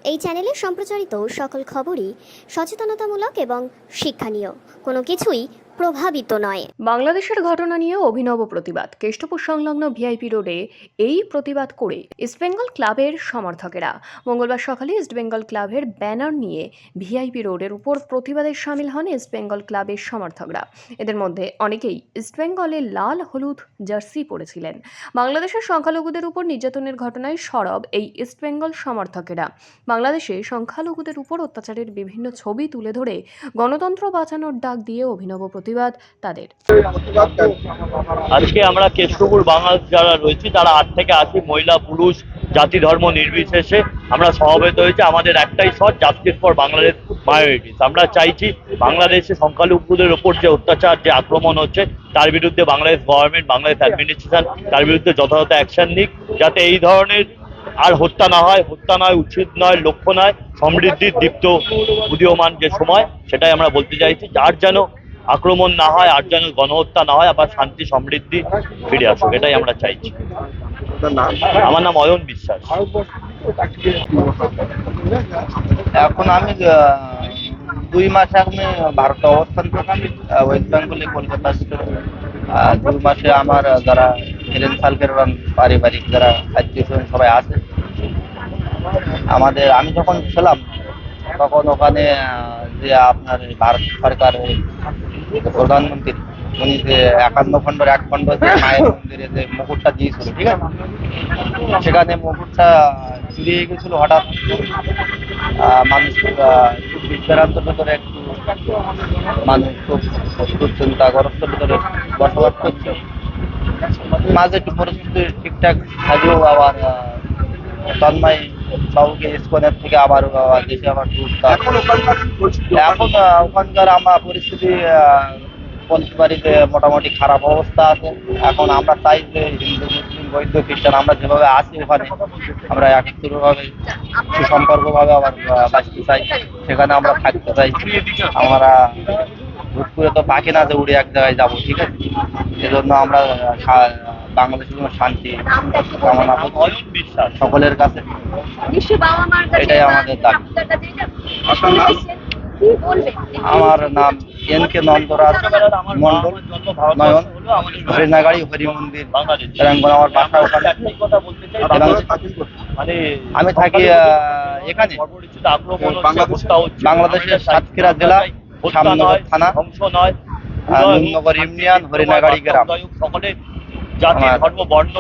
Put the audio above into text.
এই চ্যানেলে সম্প্রচারিত সকল খবরই সচেতনতামূলক এবং শিক্ষণীয়, কোনো কিছুই প্রভাবিত নয়। বাংলাদেশের ঘটনা নিয়ে অভিনব প্রতিবাদ। কেষ্টপুর সংলগ্ন ভিআইপি রোডে এই প্রতিবাদ করে ইস্টবেঙ্গল ক্লাবের সমর্থকেরা মঙ্গলবার সকালে ইস্টবেঙ্গল ক্লাবের ব্যানার নিয়ে ভিআইপি রোডের উপর প্রতিবাদে সামিল হন ইস্টবেঙ্গল ক্লাবের সমর্থকরা। এদের মধ্যে অনেকেই ইস্টবেঙ্গলের লাল হলুদ জার্সি পরেছিলেন। বাংলাদেশের সংখ্যালঘুদের উপর নির্যাতনের ঘটনায় সরব এই ইস্টবেঙ্গল সমর্থকেরা বাংলাদেশে সংখ্যালঘুদের উপর অত্যাচারের বিভিন্ন ছবি তুলে ধরে গণতন্ত্র বাঁচানোর ডাক দিয়ে অভিনব প্রতিবাদ তাদের। আজকে আমরা কেষ্টপুর বাঙাল যারা রয়েছি তারা 8 থেকে 80 মহিলা পুরুষ জাতি ধর্ম নির্বিশেষে আমরা সমবেত হয়েছি। আমাদের একটাই shot, justice for Bangladesh minorities. আমরা চাইছি বাংলাদেশে সংখ্যালঘুদের ওপর যে অত্যাচার, যে আক্রমণ হচ্ছে তার বিরুদ্ধে বাংলাদেশ গভর্নমেন্ট, বাংলাদেশ অ্যাডমিনিস্ট্রেশন তার বিরুদ্ধে যথাযথ অ্যাকশন নিক, যাতে এই ধরনের আর হত্যা না হয়। হত্যা নয়, উচিত নয়, লক্ষ্য নয়, সমৃদ্ধির দীপ্ত উদীয়মান যে সময়, সেটাই আমরা বলতে চাইছি। আর যেন আক্রমণ না হয়, আর যেন গণহত্যা না হয়, আবার শান্তি সমৃদ্ধি ফিরে আসুক, এটাই আমরা চাইছি। আমার নাম অয়ন বিশ্বাস। এখন আমি 2 মাসে আমি ভারতে অবস্থান করছি, ওয়েস্ট বেঙ্গলে, কলকাতা। 2 মাসে আমার যারা ফ্রেন্ড সার্কেল এবং পারিবারিক যারা আত্মীয় স্বজন সবাই আছে। আমি যখন ছিলাম তখন ওখানে যে আপনার ভারত সরকারের প্রধানমন্ত্রী উনি যে 51 খণ্ডের 1 খণ্ড যে মায়ের মন্দিরে যে মুকুটটা দিয়েছিল, ঠিক আছে, সেখানে মুকুটটা চুরি হয়ে গেছিল হঠাৎ। মানুষ খুব বিভ্রান্ত ভিতরে, একটু মানুষ খুব দুশ্চিন্তাগ্রস্ত ভিতরে বসবাস করছে। মাঝে একটু পরিস্থিতি ঠিকঠাক থাকলেও আবার তন্ময় বাবুকে ইস্কনের থেকে আবার দেশে আবার এখন ওখানকার আমার পরিস্থিতি বলতে পারি যে মোটামুটি খারাপ অবস্থা আছে। এখন আমরা চাই যে হিন্দু মুসলিম বৌদ্ধ খ্রিস্টান আমরা যেভাবে আছি ওখানে আমরা একত্রভাবে সুসম্পর্কভাবে আবার বাঁচতে চাই, সেখানে আমরা থাকতে চাই। আমরা হুট করে তো পাখি না যে উড়ে এক জায়গায় যাবো, ঠিক আছে। এজন্য আমরা বাংলাদেশের জন্য শান্তি কামনা করছি সকলের কাছে, এটাই আমাদের দাবি। আমার নাম এন.কে. নন্দরাজ মন্ডল, নয়ন, হরিনাগাড়ি হরি মন্দির তেলেঙ্গানা। আমার বাসা ওখানে। আমি থাকি এখানে বাংলাদেশের সাতক্ষীরা জেলা, শ্যামনগর থানা, নুননগর ইউনিয়ন, হরিনাগাড়ি গ্রাম। সকলে জাতি ধর্ম বর্ণ